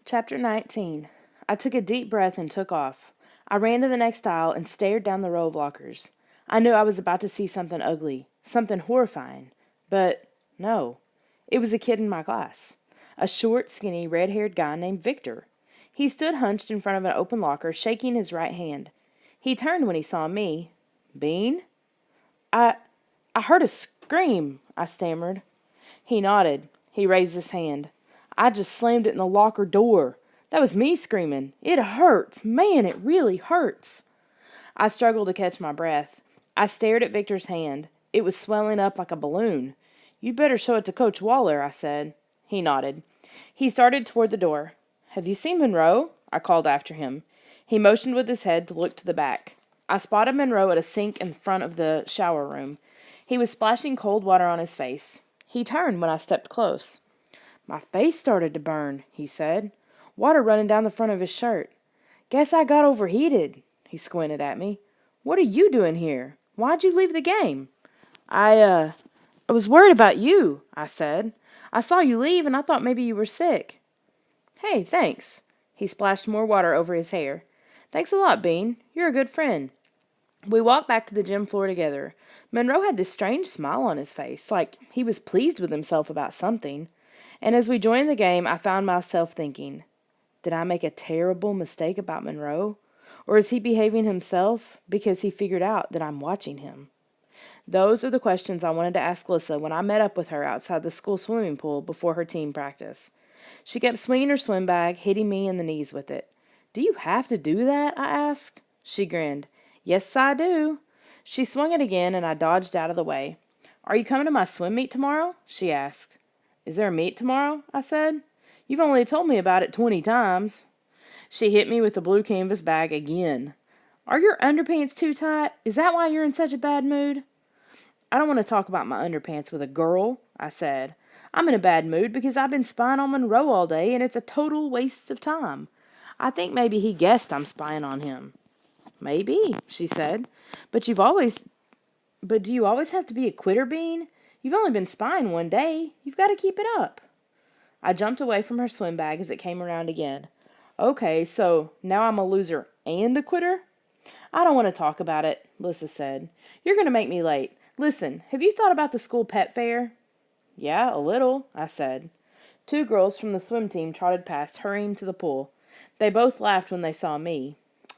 Chapter 19. I took a deep breath and took off. I ran to the next aisle and stared down the row of lockers. I knew I was about to see something ugly, something horrifying. But no, it was a kid in my class. A short, skinny, red-haired guy named Victor. He stood hunched in front of an open locker, shaking his right hand. He turned when he saw me. Bean? I I heard a scream, I stammered. He nodded. He raised his hand. I just slammed it in the locker door. That was me screaming. It hurts. Man, it really hurts. I struggled to catch my breath. I stared at Victor's hand. It was swelling up like a balloon. You'd better show it to Coach Waller, I said. He nodded. He started toward the door. Have you seen Monroe? I called after him. He motioned with his head to look to the back. I spotted Monroe at a sink in front of the shower room. He was splashing cold water on his face. He turned when I stepped close. My face started to burn, he said. Water running down the front of his shirt. Guess I got overheated. He squinted at me. What are you doing here? Why'd you leave the game? I was worried about you, I said. I saw you leave and I thought maybe you were sick. Hey, thanks. He splashed more water over his hair. Thanks a lot, Bean. You're a good friend. We walked back to the gym floor together. Monroe had this strange smile on his face, like he was pleased with himself about something. And as we joined the game, I found myself thinking, did I make a terrible mistake about Monroe? Or is he behaving himself because he figured out that I'm watching him? Those are the questions I wanted to ask Lissa when I met up with her outside the school swimming pool before her team practice. She kept swinging her swim bag, hitting me in the knees with it. Do you have to do that? I asked. She grinned. Yes, I do. She swung it again, and I dodged out of the way. Are you coming to my swim meet tomorrow? She asked. Is there a meet tomorrow? I said. You've only told me about it 20 times. She hit me with the blue canvas bag again. Are your underpants too tight? Is that why you're in such a bad mood? I don't want to talk about my underpants with a girl, I said. I'm in a bad mood because I've been spying on Monroe all day and it's a total waste of time. I think maybe he guessed I'm spying on him. Maybe, she said. But do you always have to be a quitter, Bean? You've only been spying one day. You've got to keep it up. I jumped away from her swim bag as it came around again. Okay, so now I'm a loser and a quitter? I don't want to talk about it, Lissa said. You're going to make me late. Listen, have you thought about the school pet fair? Yeah, a little, I said. Two girls from the swim team trotted past, hurrying to the pool. They both laughed when they saw me.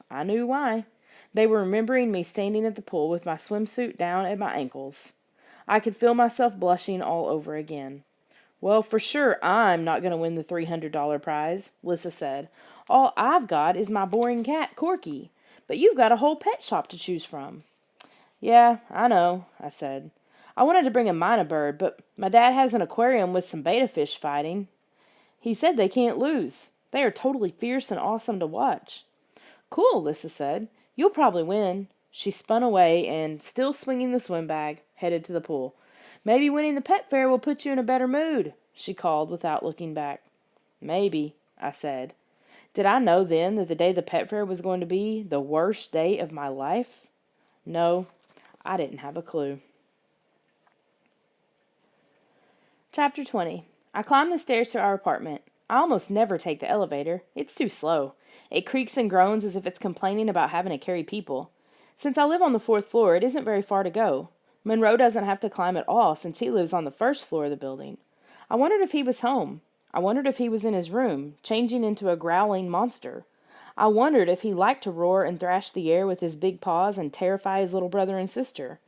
I knew why. They were remembering me standing at the pool with my swimsuit down at my ankles. I could feel myself blushing all over again. Well, for sure I'm not going to win the $300 prize, Lissa said. All I've got is my boring cat, Corky. But you've got a whole pet shop to choose from. Yeah, I know, I said. I wanted to bring a mynah bird, but my dad has an aquarium with some betta fish fighting. He said they can't lose. They are totally fierce and awesome to watch. Cool, Lissa said. You'll probably win. She spun away and, still swinging the swim bag, headed to the pool. Maybe winning the pet fair will put you in a better mood, she called without looking back. Maybe, I said. Did I know then that the day the pet fair was going to be the worst day of my life? No, I didn't have a clue. Chapter 20. I climbed the stairs to our apartment. I almost never take the elevator. It's too slow. It creaks and groans as if it's complaining about having to carry people. Since I live on the fourth floor, it isn't very far to go. Monroe doesn't have to climb at all since he lives on the first floor of the building. I wondered if he was home. I wondered if he was in his room, changing into a growling monster. I wondered if he liked to roar and thrash the air with his big paws and terrify his little brother and sister.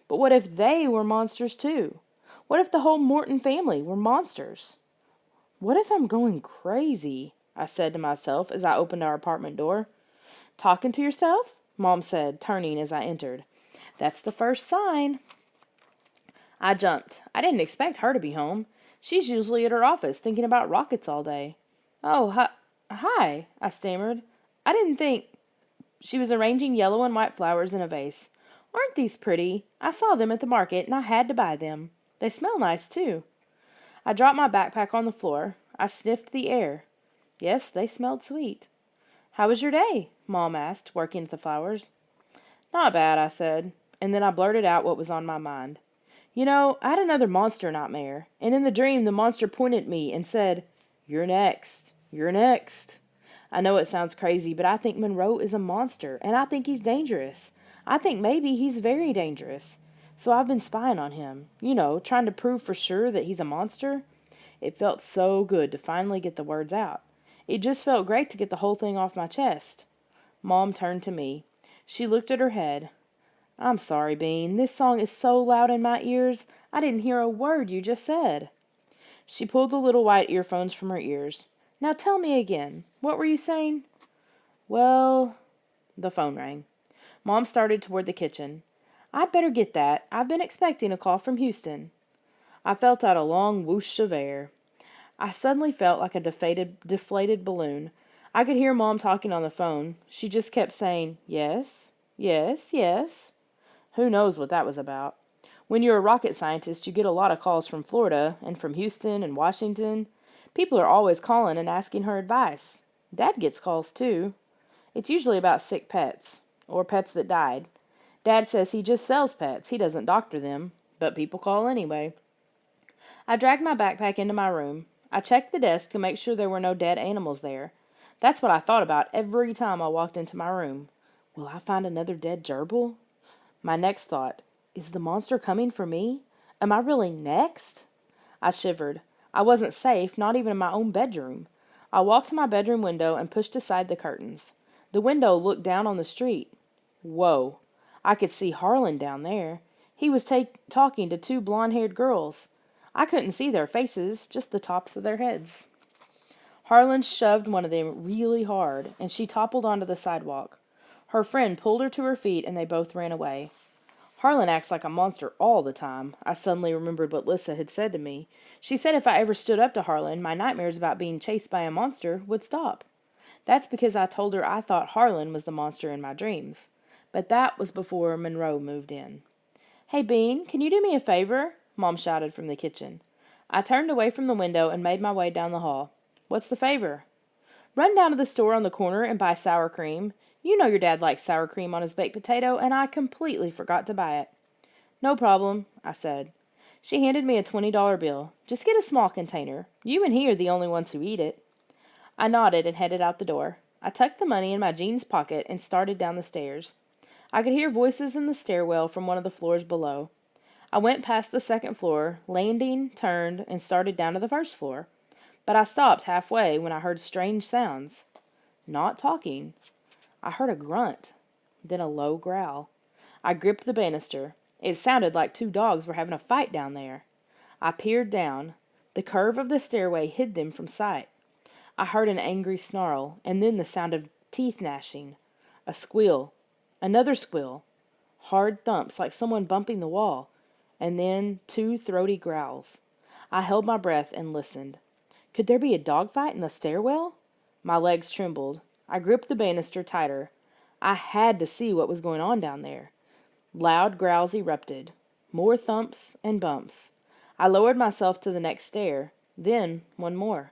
But what if they were monsters too? What if the whole Morton family were monsters? What if I'm going crazy? I said to myself as I opened our apartment door. Talking to yourself? Mom said, turning as I entered. That's the first sign. I jumped. I didn't expect her to be home. She's usually at her office thinking about rockets all day. Oh, hi, I stammered. I didn't think... She was arranging yellow and white flowers in a vase. Aren't these pretty? I saw them at the market and I had to buy them. They smell nice, too. I dropped my backpack on the floor. I sniffed the air. Yes, they smelled sweet. How was your day? Mom asked, working at the flowers. Not bad, I said, and then I blurted out what was on my mind. You know, I had another monster nightmare, and in the dream the monster pointed at me and said, You're next. You're next. I know it sounds crazy, but I think Monroe is a monster, and I think he's dangerous. I think maybe he's very dangerous. So I've been spying on him, trying to prove for sure that he's a monster. It felt so good to finally get the words out. It just felt great to get the whole thing off my chest. Mom turned to me. She looked at her head. I'm sorry, Bean. This song is so loud in my ears, I didn't hear a word you just said. She pulled the little white earphones from her ears. Now tell me again. What were you saying? Well, the phone rang. Mom started toward the kitchen. I'd better get that. I've been expecting a call from Houston. I felt out a long whoosh of air. I suddenly felt like a deflated balloon. I could hear Mom talking on the phone. She just kept saying, yes, yes, yes. Who knows what that was about? When you're a rocket scientist, you get a lot of calls from Florida and from Houston and Washington. People are always calling and asking her advice. Dad gets calls too. It's usually about sick pets, or pets that died. Dad says he just sells pets, he doesn't doctor them, but people call anyway. I dragged my backpack into my room. I checked the desk to make sure there were no dead animals there. That's what I thought about every time I walked into my room. Will I find another dead gerbil? My next thought, is the monster coming for me? Am I really next? I shivered. I wasn't safe, not even in my own bedroom. I walked to my bedroom window and pushed aside the curtains. The window looked down on the street. Whoa. I could see Harlan down there. He was talking to two blonde-haired girls. I couldn't see their faces, just the tops of their heads. Harlan shoved one of them really hard, and she toppled onto the sidewalk. Her friend pulled her to her feet, and they both ran away. Harlan acts like a monster all the time. I suddenly remembered what Lissa had said to me. She said if I ever stood up to Harlan, my nightmares about being chased by a monster would stop. That's because I told her I thought Harlan was the monster in my dreams. But that was before Monroe moved in. Hey, Bean, can you do me a favor? Mom shouted from the kitchen. I turned away from the window and made my way down the hall. What's the favor? Run down to the store on the corner and buy sour cream. You know your dad likes sour cream on his baked potato, and I completely forgot to buy it. No problem, I said. She handed me a $20 bill. Just get a small container. You and he are the only ones who eat it. I nodded and headed out the door. I tucked the money in my jeans pocket and started down the stairs. I could hear voices in the stairwell from one of the floors below. I went past the second floor, landed, turned, and started down to the first floor. But I stopped halfway when I heard strange sounds. Not talking. I heard a grunt, then a low growl. I gripped the banister. It sounded like two dogs were having a fight down there. I peered down. The curve of the stairway hid them from sight. I heard an angry snarl, and then the sound of teeth gnashing. A squeal. Another squeal. Hard thumps like someone bumping the wall. And then two throaty growls. I held my breath and listened. Could there be a dogfight in the stairwell? My legs trembled. I gripped the banister tighter. I had to see what was going on down there. Loud growls erupted. More thumps and bumps. I lowered myself to the next stair. Then one more.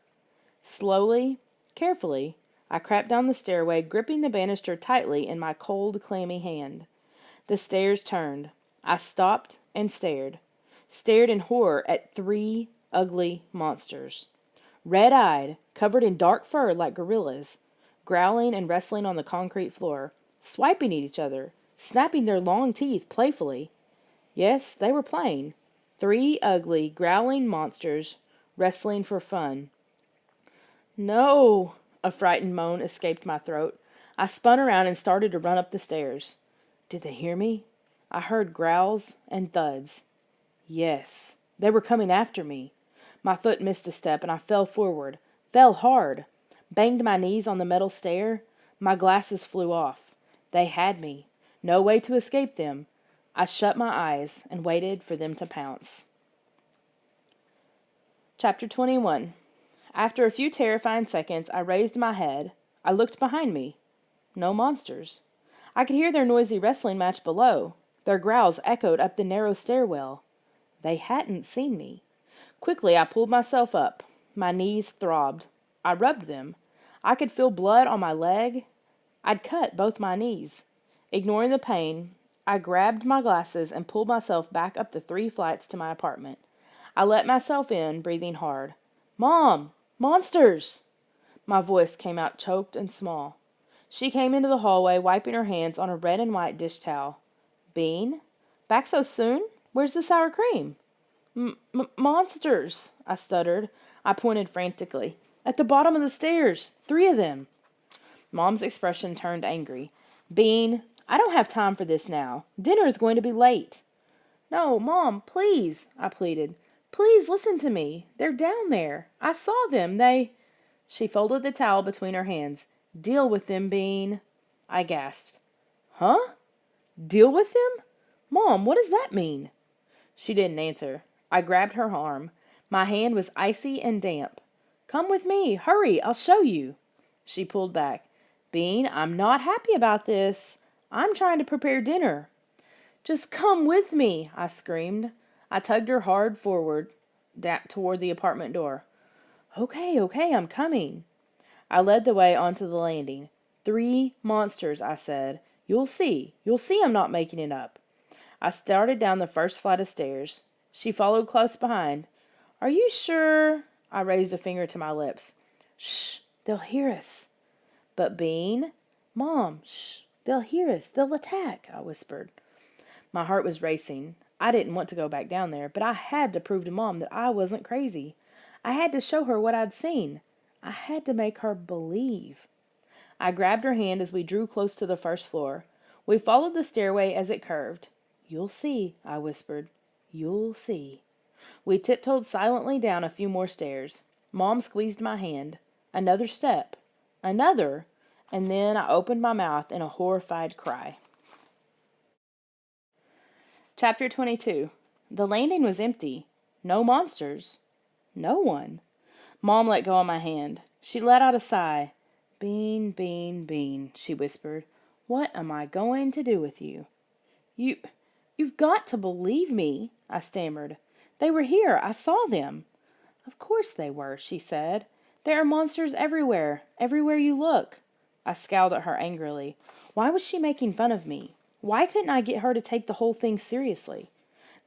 Slowly, carefully, I crept down the stairway, gripping the banister tightly in my cold, clammy hand. The stairs turned. I stopped and stared. Stared in horror at three ugly monsters. Red-eyed, covered in dark fur like gorillas, growling and wrestling on the concrete floor, swiping at each other, snapping their long teeth playfully. Yes, they were playing. Three ugly, growling monsters wrestling for fun. No! A frightened moan escaped my throat. I spun around and started to run up the stairs. Did they hear me? I heard growls and thuds. Yes, they were coming after me. My foot missed a step and I fell forward. Fell hard. Banged my knees on the metal stair. My glasses flew off. They had me. No way to escape them. I shut my eyes and waited for them to pounce. Chapter 21. After a few terrifying seconds, I raised my head. I looked behind me. No monsters. I could hear their noisy wrestling match below. Their growls echoed up the narrow stairwell. They hadn't seen me. Quickly, I pulled myself up. My knees throbbed. I rubbed them. I could feel blood on my leg. I'd cut both my knees. Ignoring the pain, I grabbed my glasses and pulled myself back up the 3 flights to my apartment. I let myself in, breathing hard. Mom! Monsters! My voice came out choked and small. She came into the hallway, wiping her hands on a red and white dish towel. Bean? Back so soon? Where's the sour cream? Monsters, I stuttered. I pointed frantically. At the bottom of the stairs. 3 of them. Mom's expression turned angry. Bean, I don't have time for this now. Dinner is going to be late. No, Mom, please, I pleaded. Please listen to me. They're down there. I saw them. She folded the towel between her hands. Deal with them, Bean. I gasped. Huh? Deal with them? Mom, what does that mean? She didn't answer. I grabbed her arm. My hand was icy and damp. Come with me. Hurry, I'll show you. She pulled back. Bean, I'm not happy about this. I'm trying to prepare dinner. Just come with me, I screamed. I tugged her hard forward toward the apartment door. Okay, I'm coming. I led the way onto the landing. 3 monsters, I said. You'll see I'm not making it up. I started down the first flight of stairs. She followed close behind. Are you sure? I raised a finger to my lips. Shh, they'll hear us. But Bean? Mom, shh, they'll hear us. They'll attack, I whispered. My heart was racing. I didn't want to go back down there, but I had to prove to Mom that I wasn't crazy. I had to show her what I'd seen. I had to make her believe. I grabbed her hand as we drew close to the first floor. We followed the stairway as it curved. You'll see, I whispered. You'll see. We tiptoed silently down a few more stairs. Mom squeezed my hand. Another step. Another. And then I opened my mouth in a horrified cry. Chapter 22. The landing was empty. No monsters. No one. Mom let go of my hand. She let out a sigh. Bean, Bean, Bean, she whispered. What am I going to do with you? You've got to believe me, I stammered. They were here. I saw them. Of course they were, she said. There are monsters everywhere you look. I scowled at her angrily. Why was she making fun of me? Why couldn't I get her to take the whole thing seriously?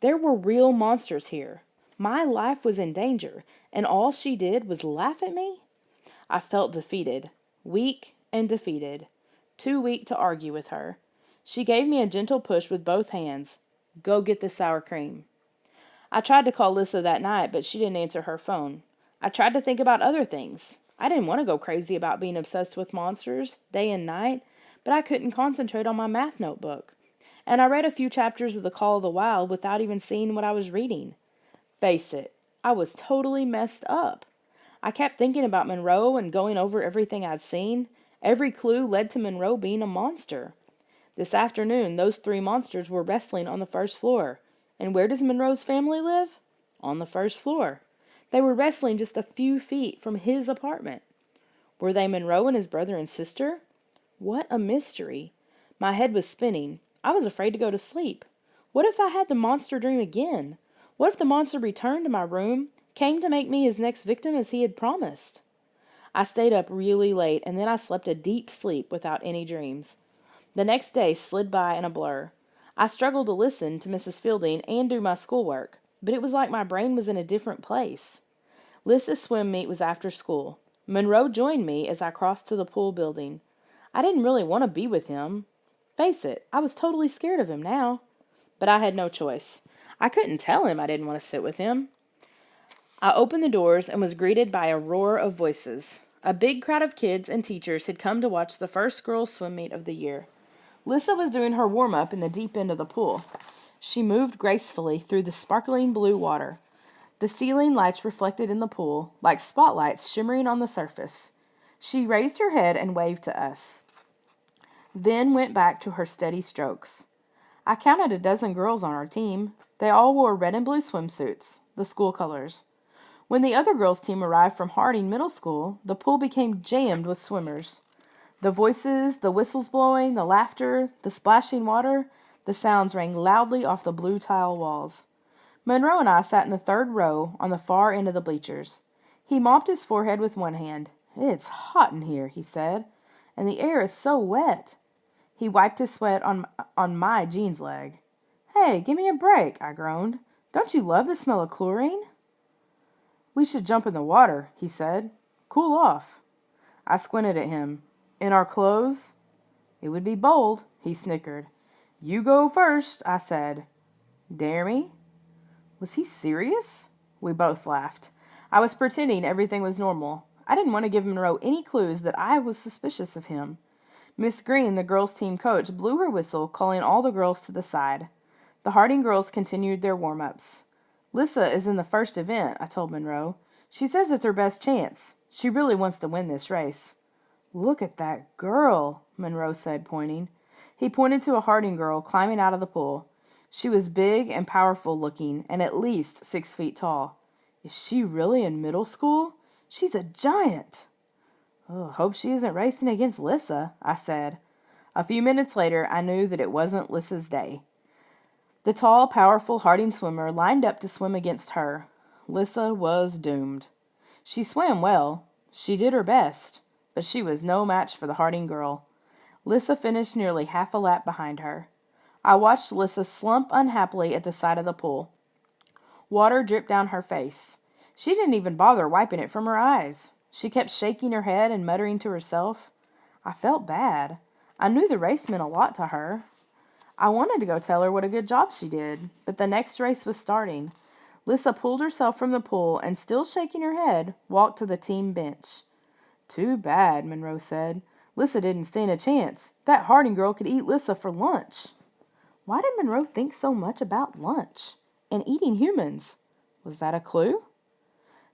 There were real monsters here. My life was in danger, and all she did was laugh at me? I felt defeated. Weak and defeated. Too weak to argue with her. She gave me a gentle push with both hands. Go get the sour cream. I tried to call Lissa that night, but she didn't answer her phone. I tried to think about other things. I didn't want to go crazy about being obsessed with monsters, day and night, but I couldn't concentrate on my math notebook. And I read a few chapters of The Call of the Wild without even seeing what I was reading. Face it, I was totally messed up. I kept thinking about Monroe and going over everything I'd seen. Every clue led to Monroe being a monster. This afternoon, those 3 monsters were wrestling on the first floor. And where does Monroe's family live? On the first floor. They were wrestling just a few feet from his apartment. Were they Monroe and his brother and sister? What a mystery. My head was spinning. I was afraid to go to sleep. What if I had the monster dream again? What if the monster returned to my room, came to make me his next victim as he had promised? I stayed up really late, and then I slept a deep sleep without any dreams. The next day slid by in a blur. I struggled to listen to Mrs. Fielding and do my schoolwork, but it was like my brain was in a different place. Lissa's swim meet was after school. Monroe joined me as I crossed to the pool building. I didn't really want to be with him. Face it, I was totally scared of him now. But I had no choice. I couldn't tell him I didn't want to sit with him. I opened the doors and was greeted by a roar of voices. A big crowd of kids and teachers had come to watch the first girls' swim meet of the year. Lissa was doing her warm-up in the deep end of the pool. She moved gracefully through the sparkling blue water. The ceiling lights reflected in the pool, like spotlights shimmering on the surface. She raised her head and waved to us, then went back to her steady strokes. I counted a dozen girls on our team. They all wore red and blue swimsuits, the school colors. When the other girls' team arrived from Harding Middle School, the pool became jammed with swimmers. The voices, the whistles blowing, the laughter, the splashing water, the sounds rang loudly off the blue tile walls. Monroe and I sat in the 3rd row on the far end of the bleachers. He mopped his forehead with one hand. It's hot in here, he said, and the air is so wet. He wiped his sweat on my jeans leg. Hey, give me a break, I groaned. Don't you love the smell of chlorine? We should jump in the water, he said. Cool off. I squinted at him. In our clothes? It would be bold, he snickered. You go first, I said. Dare me? Was he serious? We both laughed. I was pretending everything was normal. I didn't want to give Monroe any clues that I was suspicious of him. Miss Green, the girls' team coach, blew her whistle, calling all the girls to the side. The Harding girls continued their warm-ups. Lissa is in the first event, I told Monroe. She says it's her best chance. She really wants to win this race. Look at that girl, Monroe said, pointing. He pointed to a Harding girl climbing out of the pool. She was big and powerful looking and at least 6 feet tall. Is she really in middle school? She's a giant. Oh, hope she isn't racing against Lissa, I said. A few minutes later, I knew that it wasn't Lissa's day. The tall, powerful Harding swimmer lined up to swim against her. Lissa was doomed. She swam well. She did her best, but she was no match for the Harding girl. Lissa finished nearly half a lap behind her. I watched Lissa slump unhappily at the side of the pool. Water dripped down her face. She didn't even bother wiping it from her eyes. She kept shaking her head and muttering to herself. I felt bad. I knew the race meant a lot to her. I wanted to go tell her what a good job she did, but the next race was starting. Lissa pulled herself from the pool and, still shaking her head, walked to the team bench. Too bad, Monroe said. Lissa didn't stand a chance. That Harding girl could eat Lissa for lunch. Why did Monroe think so much about lunch? And eating humans? Was that a clue?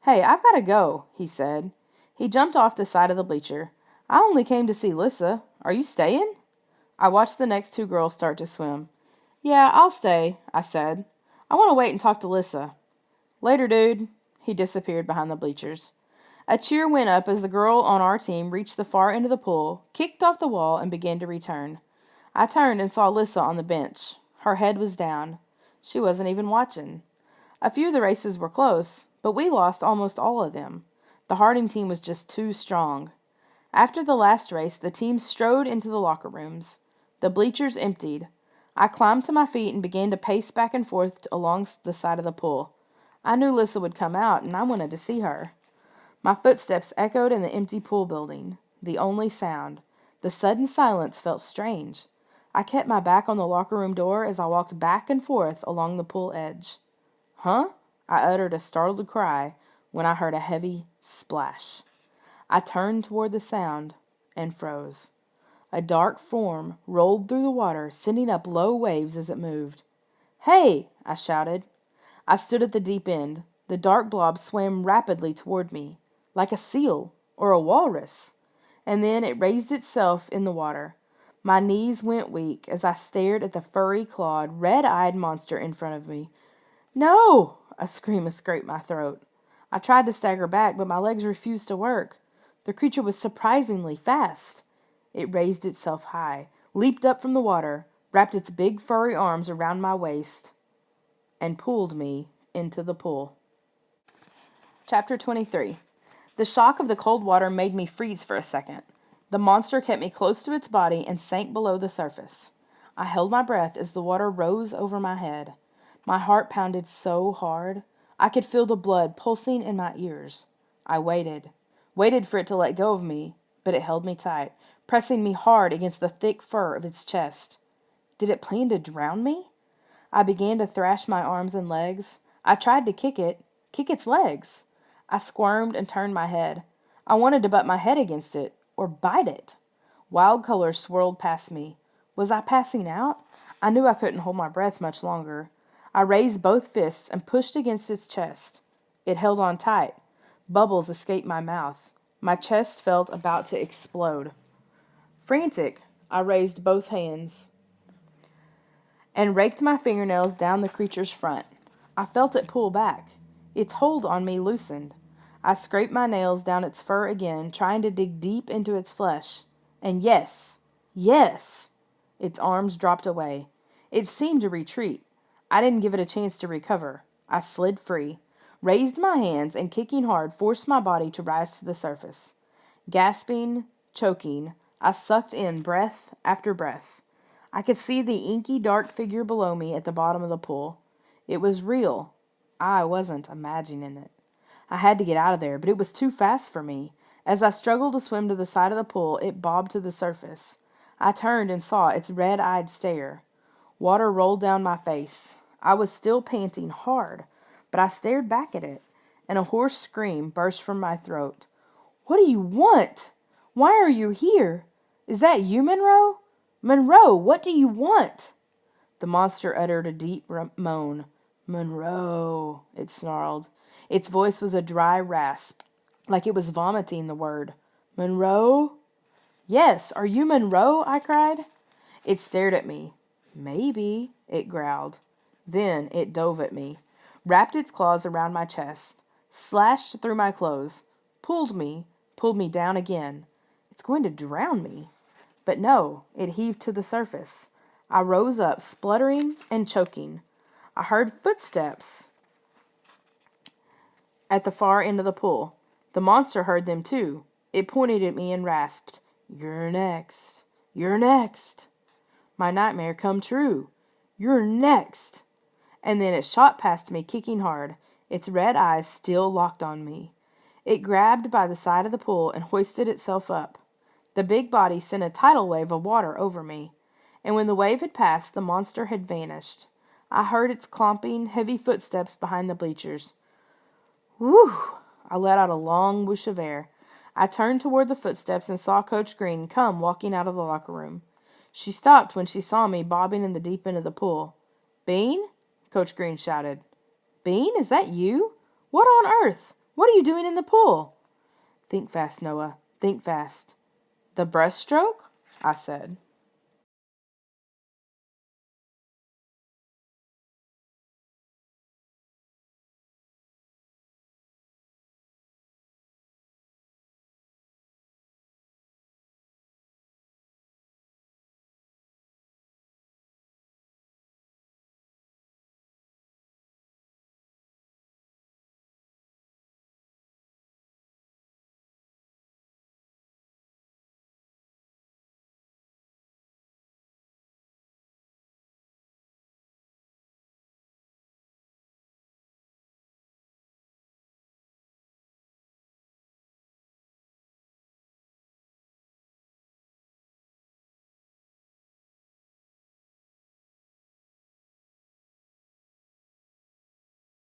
Hey, I've got to go, he said. He jumped off the side of the bleacher. I only came to see Lissa. Are you staying? I watched the next two girls start to swim. Yeah, I'll stay, I said. I want to wait and talk to Lissa. Later, dude. He disappeared behind the bleachers. A cheer went up as the girl on our team reached the far end of the pool, kicked off the wall, and began to return. I turned and saw Lissa on the bench. Her head was down. She wasn't even watching. A few of the races were close, but we lost almost all of them. The Harding team was just too strong. After the last race, the team strode into the locker rooms. The bleachers emptied. I climbed to my feet and began to pace back and forth along the side of the pool. I knew Lissa would come out, and I wanted to see her. My footsteps echoed in the empty pool building. The only sound. The sudden silence felt strange. I kept my back on the locker room door as I walked back and forth along the pool edge. Huh? I uttered a startled cry when I heard a heavy splash. I turned toward the sound and froze. A dark form rolled through the water, sending up low waves as it moved. Hey! I shouted. I stood at the deep end. The dark blob swam rapidly toward me, like a seal or a walrus, and then it raised itself in the water. My knees went weak as I stared at the furry, clawed, red-eyed monster in front of me. No! A scream escaped my throat. I tried to stagger back, but my legs refused to work. The creature was surprisingly fast. It raised itself high, leaped up from the water, wrapped its big furry arms around my waist, and pulled me into the pool. Chapter 23. The shock of the cold water made me freeze for a second. The monster kept me close to its body and sank below the surface. I held my breath as the water rose over my head. My heart pounded so hard. I could feel the blood pulsing in my ears. I waited for it to let go of me, but it held me tight, pressing me hard against the thick fur of its chest. Did it plan to drown me? I began to thrash my arms and legs. I tried to kick its legs. I squirmed and turned my head. I wanted to butt my head against it, or bite it. Wild colors swirled past me. Was I passing out? I knew I couldn't hold my breath much longer. I raised both fists and pushed against its chest. It held on tight. Bubbles escaped my mouth. My chest felt about to explode. Frantic, I raised both hands and raked my fingernails down the creature's front. I felt it pull back. Its hold on me loosened. I scraped my nails down its fur again, trying to dig deep into its flesh. And yes, its arms dropped away. It seemed to retreat. I didn't give it a chance to recover. I slid free, raised my hands, and kicking hard, forced my body to rise to the surface. Gasping, choking, I sucked in breath after breath. I could see the inky dark figure below me at the bottom of the pool. It was real. I wasn't imagining it. I had to get out of there, but it was too fast for me. As I struggled to swim to the side of the pool, it bobbed to the surface. I turned and saw its red-eyed stare. Water rolled down my face. I was still panting hard, but I stared back at it, and a hoarse scream burst from my throat. "What do you want? Why are you here? Is that you, Monroe? Monroe, what do you want?" The monster uttered a deep moan. "Monroe," it snarled. Its voice was a dry rasp, like it was vomiting the word. "Monroe?" "Yes, are you Monroe?" I cried. It stared at me. "Maybe," it growled. Then it dove at me, wrapped its claws around my chest, slashed through my clothes, pulled me down again. It's going to drown me. But no, it heaved to the surface. I rose up, spluttering and choking. I heard footsteps at the far end of the pool. The monster heard them too. It pointed at me and rasped, "You're next. You're next." My nightmare come true. "You're next." And then it shot past me, kicking hard, its red eyes still locked on me. It grabbed by the side of the pool and hoisted itself up. The big body sent a tidal wave of water over me, and when the wave had passed, the monster had vanished. I heard its clomping, heavy footsteps behind the bleachers. Whew! I let out a long whoosh of air. I turned toward the footsteps and saw Coach Green come walking out of the locker room. She stopped when she saw me bobbing in the deep end of the pool. "Bean?" Coach Green shouted. "Bean, is that you? What on earth? What are you doing in the pool?" "Think fast, Noah. Think fast." "The breaststroke?" I said.